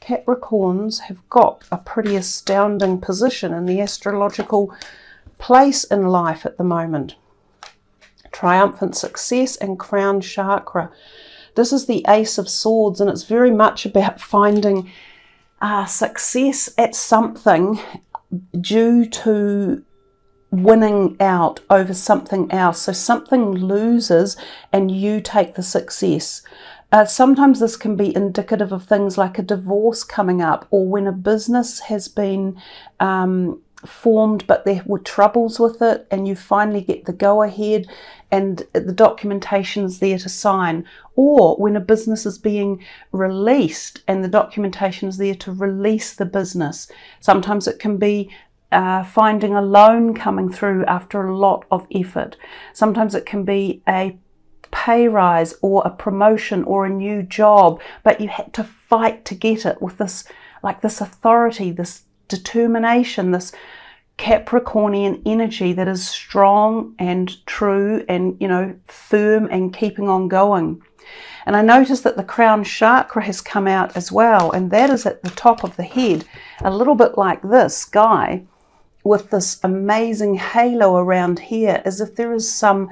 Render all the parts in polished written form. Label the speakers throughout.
Speaker 1: Capricorns have got a pretty astounding position in the astrological place in life at the moment. Triumphant success and crown chakra. This is the Ace of Swords, and it's very much about finding success at something due to winning out over something else. So something loses and you take the success. Sometimes this can be indicative of things like a divorce coming up, or when a business has been formed but there were troubles with it and you finally get the go-ahead and the documentation is there to sign, or when a business is being released and the documentation is there to release the business. Sometimes it can be finding a loan coming through after a lot of effort. Sometimes it can be a pay rise or a promotion or a new job, but you had to fight to get it with this, like this authority, this determination, this Capricornian energy that is strong and true and, you know, firm and keeping on going. And I noticed that the crown chakra has come out as well, and that is at the top of the head, a little bit like this guy with this amazing halo around here, as if there is some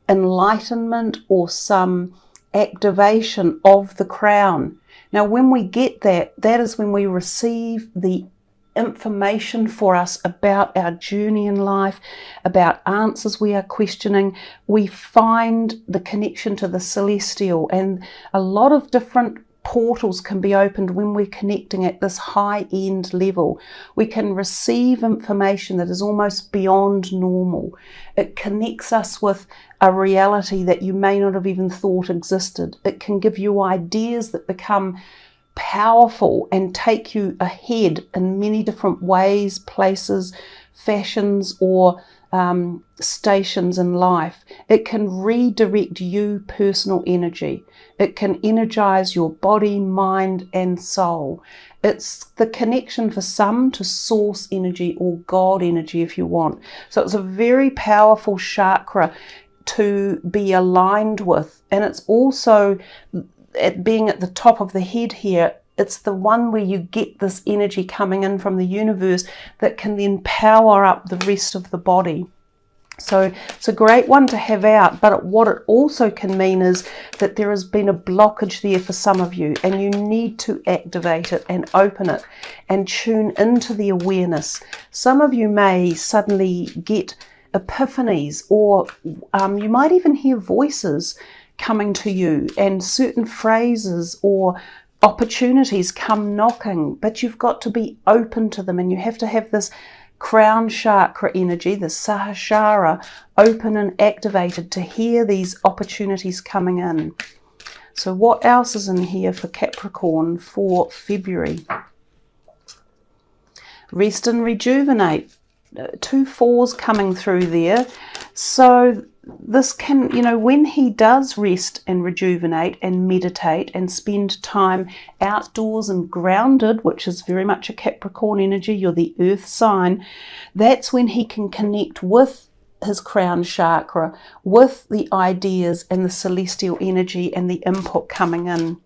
Speaker 1: enlightenment or some activation of the crown. Now when we get that, that is when we receive the information for us about our journey in life, about answers we are questioning. We find the connection to the celestial, and a lot of different portals can be opened when we're connecting at this high-end level. We can receive information that is almost beyond normal. It connects us with a reality that you may not have even thought existed. It can give you ideas that become powerful and take you ahead in many different ways, places, fashions, or stations in life. It can redirect you personal energy. It can energize your body, mind, and soul. It's the connection for some to source energy or God energy if you want. So it's a very powerful chakra to be aligned with, and it's also being at the top of the head here. It's the one where you get this energy coming in from the universe that can then power up the rest of the body. So it's a great one to have out, but what it also can mean is that there has been a blockage there for some of you, and you need to activate it and open it and tune into the awareness. Some of you may suddenly get epiphanies, or you might even hear voices coming to you, and certain phrases or opportunities come knocking, but you've got to be open to them, and you have to have this crown chakra energy, the Sahasrara, open and activated to hear these opportunities coming in. So what else is in here for Capricorn for February? Rest and rejuvenate. 2 4s coming through there. So this can, you know, when he does rest and rejuvenate and meditate and spend time outdoors and grounded, which is very much a Capricorn energy, you're the earth sign, that's when he can connect with his crown chakra, with the ideas and the celestial energy and the input coming in.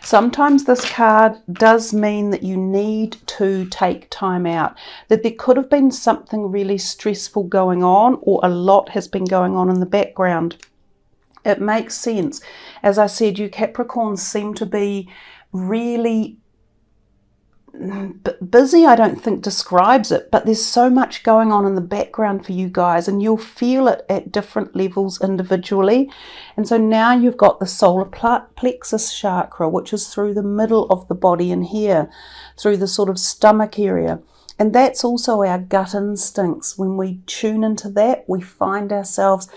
Speaker 1: Sometimes this card does mean that you need to take time out, that there could have been something really stressful going on, or a lot has been going on in the background. It makes sense. As I said, you Capricorns seem to be really busy. I don't think describes it, but there's so much going on in the background for you guys, and you'll feel it at different levels individually. And so now you've got the solar plexus chakra, which is through the middle of the body and here through the sort of stomach area, and that's also our gut instincts. When we tune into that, we find ourselves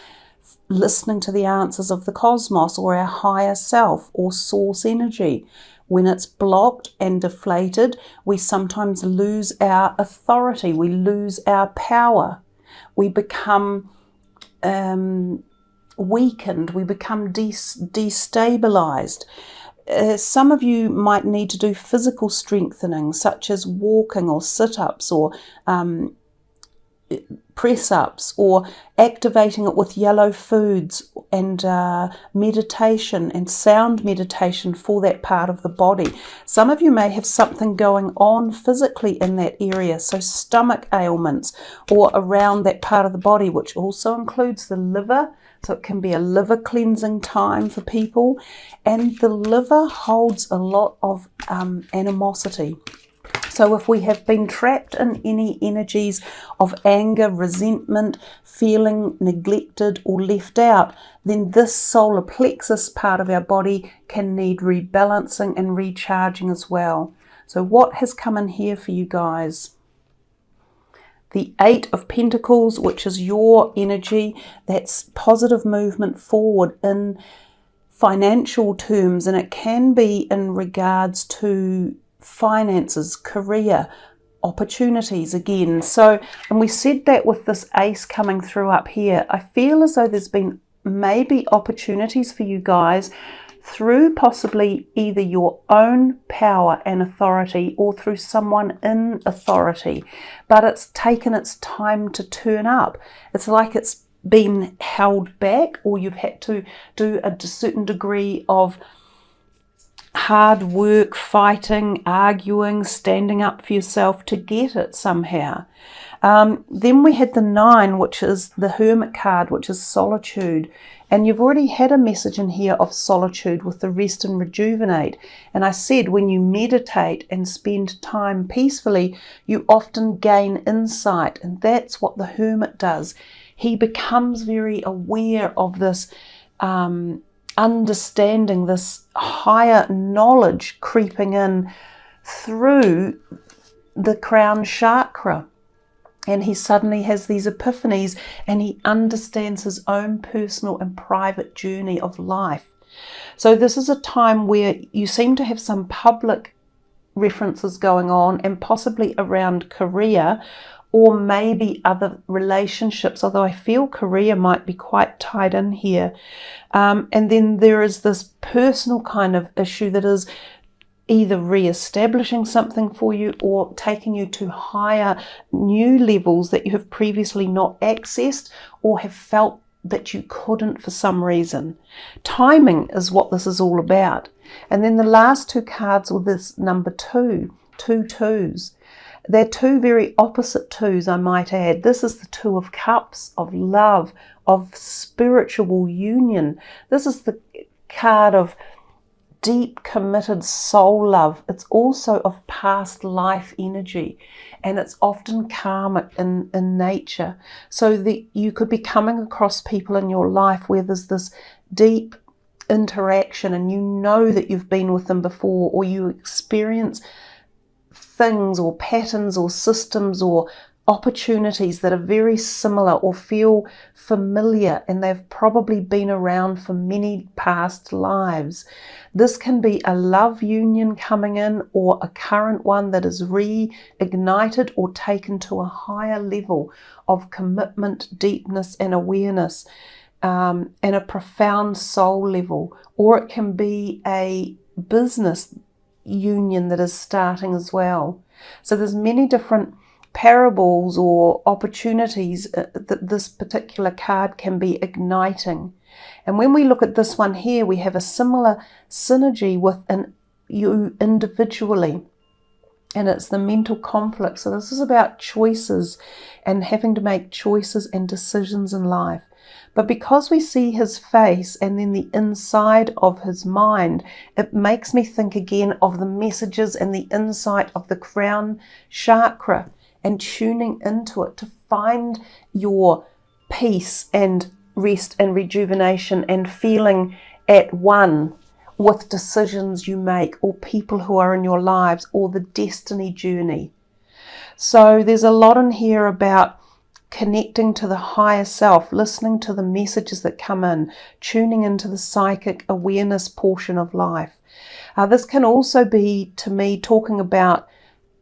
Speaker 1: listening to the answers of the cosmos or our higher self or source energy. When it's blocked and deflated, we sometimes lose our authority, we lose our power, we become weakened, we become destabilized. Some of you might need to do physical strengthening, such as walking or sit-ups, or press-ups, or activating it with yellow foods and meditation and sound meditation for that part of the body. Some of you may have something going on physically in that area, so stomach ailments or around that part of the body, which also includes the liver. So it can be a liver cleansing time for people, and the liver holds a lot of animosity. So if we have been trapped in any energies of anger, resentment, feeling neglected or left out, then this solar plexus part of our body can need rebalancing and recharging as well. So what has come in here for you guys? The Eight of Pentacles, which is your energy. That's positive movement forward in financial terms, and it can be in regards to finances, career, opportunities again. So, and we said that with this ace coming through up here, I feel as though there's been maybe opportunities for you guys through possibly either your own power and authority or through someone in authority, but it's taken its time to turn up. It's like it's been held back, or you've had to do a certain degree of hard work, fighting, arguing, standing up for yourself to get it somehow. Then we had the 9, which is the Hermit card, which is solitude. And you've already had a message in here of solitude with the rest and rejuvenate. And I said when you meditate and spend time peacefully, you often gain insight. And that's what the Hermit does. He becomes very aware of this understanding, this higher knowledge creeping in through the crown chakra. And he suddenly has these epiphanies, and he understands his own personal and private journey of life. So this is a time where you seem to have some public references going on, and possibly around career, or maybe other relationships, although I feel career might be quite tied in here. And then there is this personal kind of issue that is either re-establishing something for you or taking you to higher new levels that you have previously not accessed or have felt that you couldn't for some reason. Timing is what this is all about. And then the last 2 cards were this number 2, 2 twos. They're 2 very opposite 2s, I might add. This is the 2 of Cups, of love, of spiritual union. This is the card of deep committed soul love. It's also of past life energy, and it's often karmic in nature. So that you could be coming across people in your life where there's this deep interaction, and you know that you've been with them before, or you experience things or patterns or systems or opportunities that are very similar or feel familiar, and they've probably been around for many past lives. This can be a love union coming in, or a current one that is reignited or taken to a higher level of commitment, deepness and awareness, and a profound soul level. Or it can be a business union that is starting as well. So there's many different parables or opportunities that this particular card can be igniting. And when we look at this one here, we have a similar synergy with you individually, and it's the mental conflict. So this is about choices and having to make choices and decisions in life. But because we see his face and then the inside of his mind, it makes me think again of the messages and the insight of the crown chakra, and tuning into it to find your peace and rest and rejuvenation and feeling at one with decisions you make, or people who are in your lives, or the destiny journey. So there's a lot in here about connecting to the higher self, listening to the messages that come in, tuning into the psychic awareness portion of life. This can also be, to me, talking about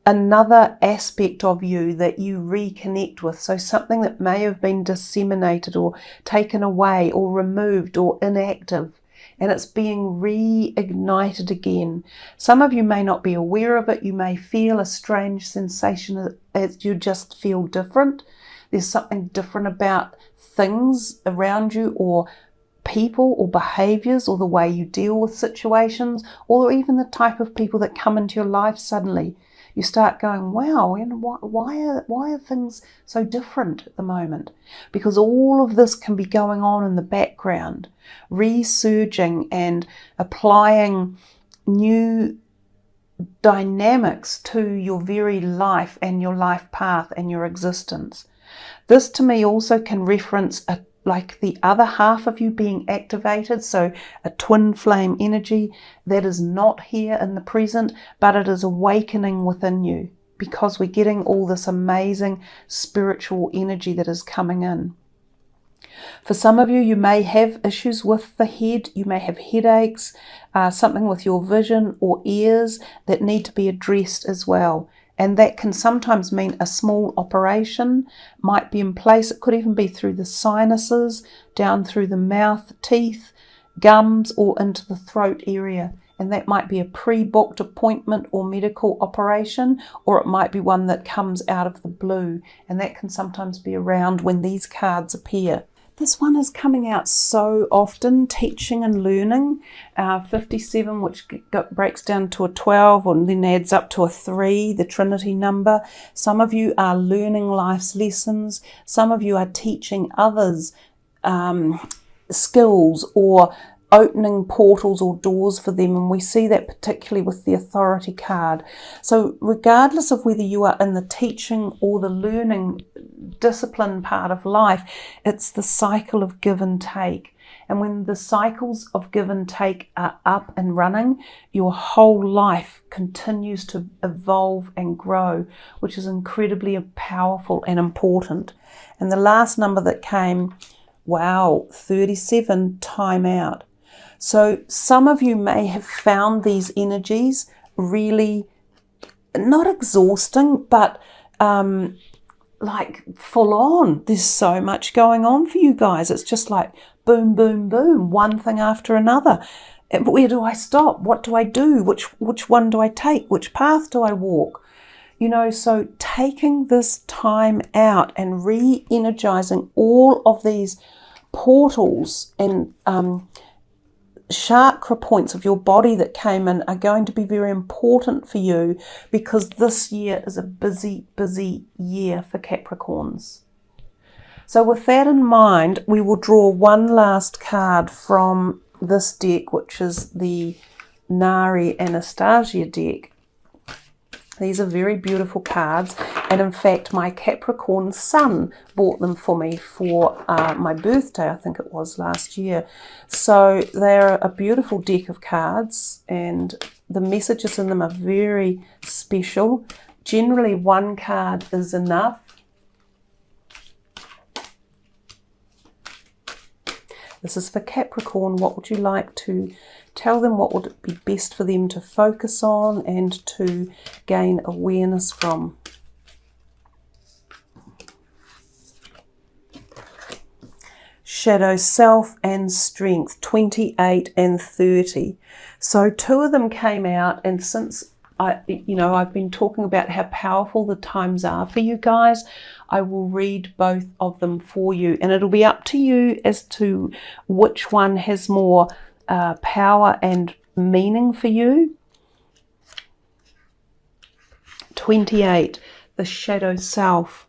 Speaker 1: another aspect of you that you reconnect with. So something that may have been disseminated or taken away or removed or inactive, and it's being reignited again. Some of you may not be aware of it. You may feel a strange sensation as you just feel different. There's something different about things around you, or people, or behaviors, or the way you deal with situations, or even the type of people that come into your life suddenly. You start going, wow, why are things so different at the moment? Because all of this can be going on in the background, resurging and applying new dynamics to your very life and your life path and your existence. This to me also can reference like the other half of you being activated, so a twin flame energy that is not here in the present, but it is awakening within you, because we're getting all this amazing spiritual energy that is coming in. For some of you, you may have issues with the head, you may have headaches, something with your vision or ears that need to be addressed as well. And that can sometimes mean a small operation might be in place. It could even be through the sinuses, down through the mouth, teeth, gums, or into the throat area. And that might be a pre-booked appointment or medical operation, or it might be one that comes out of the blue. And that can sometimes be around when these cards appear. This one is coming out so often, teaching and learning. 57, which breaks down to a 12 and then adds up to a 3, the Trinity number. Some of you are learning life's lessons. Some of you are teaching others skills, or opening portals or doors for them, and we see that particularly with the Authority card. So regardless of whether you are in the teaching or the learning discipline part of life, it's the cycle of give and take. And when the cycles of give and take are up and running, your whole life continues to evolve and grow, which is incredibly powerful and important. And the last number that came, wow, 37, time out. So some of you may have found these energies really not exhausting, but like full on. There's so much going on for you guys. It's just like boom, boom, boom, one thing after another. Where do I stop? What do I do? Which one do I take? Which path do I walk? You know, so taking this time out and re-energizing all of these portals and chakra points of your body that came in are going to be very important for you, because this year is a busy, busy year for Capricorns. So with that in mind, we will draw one last card from this deck, which is the Nari Anastasia deck. These are very beautiful cards, and in fact my Capricorn son bought them for me for my birthday, I think it was last year. So they're a beautiful deck of cards, and the messages in them are very special. Generally one card is enough. This is for Capricorn. What would you like to tell them? What would be best for them to focus on and to gain awareness from? Shadow Self and Strength, 28 and 30. So two of them came out, and since I've been talking about how powerful the times are for you guys, I will read both of them for you, and it'll be up to you as to which one has more power and meaning for you. 28, the Shadow Self.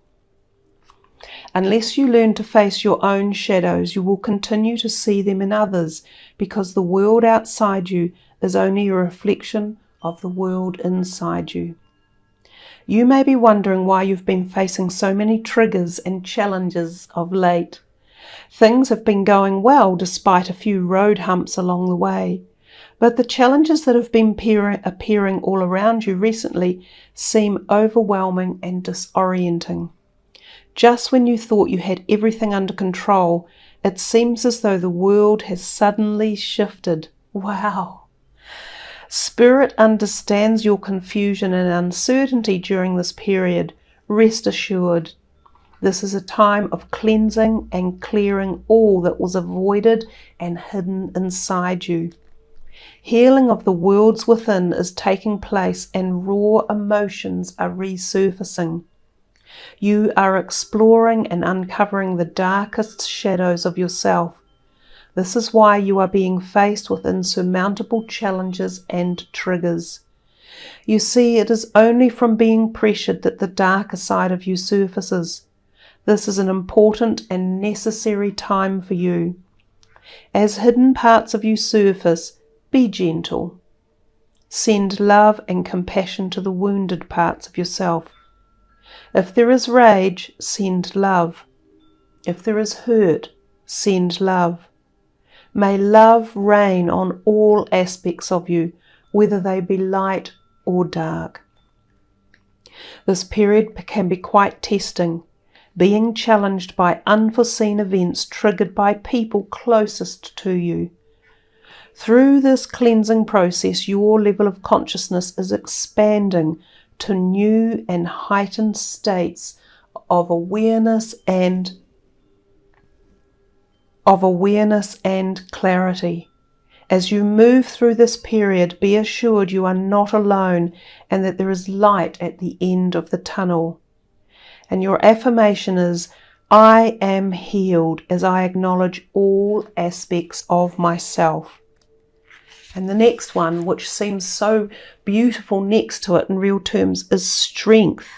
Speaker 1: Unless you learn to face your own shadows, you will continue to see them in others, because the world outside you is only a reflection of the world inside you. You may be wondering why you've been facing so many triggers and challenges of late. Things have been going well despite a few road humps along the way, but the challenges that have been appearing all around you recently seem overwhelming and disorienting. Just when you thought you had everything under control, it seems as though the world has suddenly shifted. Wow! Spirit understands your confusion and uncertainty during this period. Rest assured, this is a time of cleansing and clearing all that was avoided and hidden inside you. Healing of the worlds within is taking place, and raw emotions are resurfacing. You are exploring and uncovering the darkest shadows of yourself. This is why you are being faced with insurmountable challenges and triggers. You see, it is only from being pressured that the darker side of you surfaces. This is an important and necessary time for you. As hidden parts of you surface, be gentle. Send love and compassion to the wounded parts of yourself. If there is rage, send love. If there is hurt, send love. May love reign on all aspects of you, whether they be light or dark. This period can be quite testing, being challenged by unforeseen events triggered by people closest to you. Through this cleansing process, your level of consciousness is expanding to new and heightened states of awareness and clarity. As you move through this period, be assured you are not alone and that there is light at the end of the tunnel. And your affirmation is, I am healed as I acknowledge all aspects of myself. And the next one, which seems so beautiful next to it in real terms, is strength.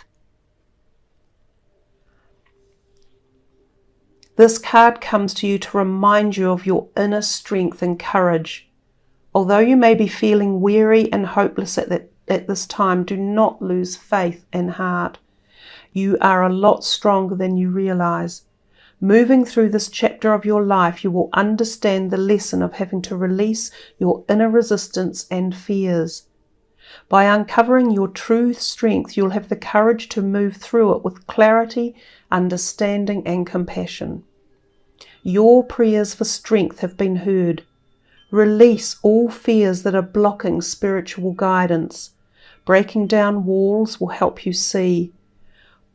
Speaker 1: This card comes to you to remind you of your inner strength and courage. Although you may be feeling weary and hopeless at this time, do not lose faith and heart. You are a lot stronger than you realize. Moving through this chapter of your life, you will understand the lesson of having to release your inner resistance and fears. By uncovering your true strength, you'll have the courage to move through it with clarity, understanding, and compassion. Your prayers for strength have been heard. Release all fears that are blocking spiritual guidance. Breaking down walls will help you see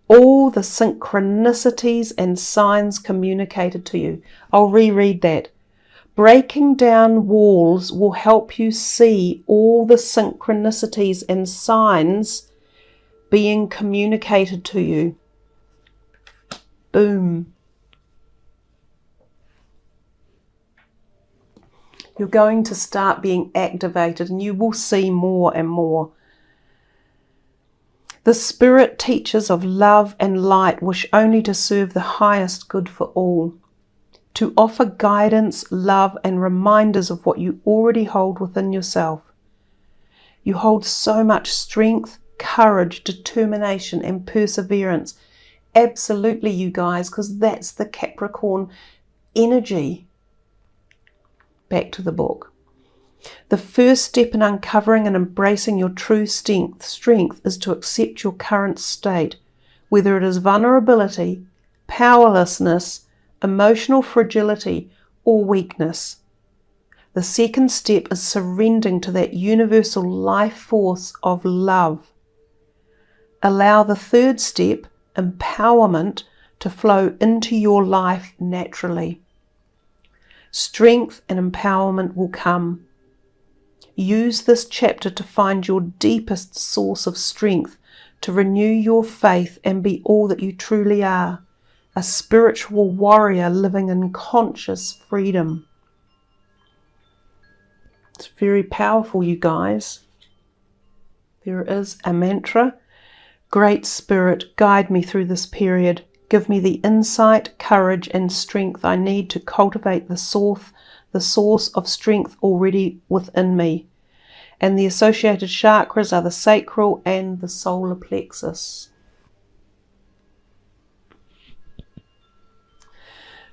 Speaker 1: all the synchronicities and signs communicated to you. I'll reread that. Breaking down walls will help you see all the synchronicities and signs being communicated to you. Boom. You're going to start being activated and you will see more and more. The Spirit teachers of love and light wish only to serve the highest good for all, to offer guidance, love, and reminders of what you already hold within yourself. You hold so much strength, courage, determination, and perseverance. Absolutely, you guys, because that's the Capricorn energy. Back to the book. The first step in uncovering and embracing your true strength is to accept your current state, whether it is vulnerability, powerlessness, emotional fragility, or weakness. The second step is surrendering to that universal life force of love. Allow the third step, empowerment, to flow into your life naturally. Strength and empowerment will come. Use this chapter to find your deepest source of strength, to renew your faith and be all that you truly are, a spiritual warrior living in conscious freedom. It's very powerful, you guys. There is a mantra. Great Spirit, guide me through this period. Give me the insight, courage, and strength I need to cultivate the source of strength already within me. And the associated chakras are the sacral and the solar plexus.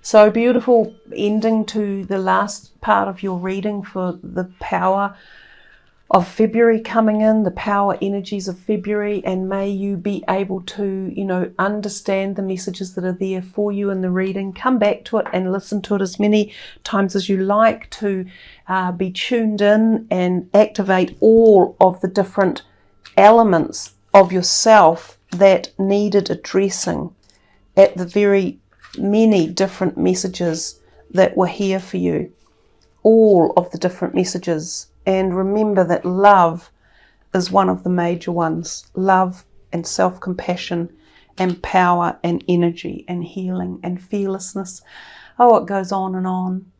Speaker 1: So beautiful ending to the last part of your reading for the power of February coming in, the power energies of February, and may you be able to, understand the messages that are there for you in the reading. Come back to it and listen to it as many times as you like to be tuned in and activate all of the different elements of yourself that needed addressing at the very many different messages that were here for you. All of the different messages. And remember that love is one of the major ones. Love and self-compassion and power and energy and healing and fearlessness. Oh, it goes on and on.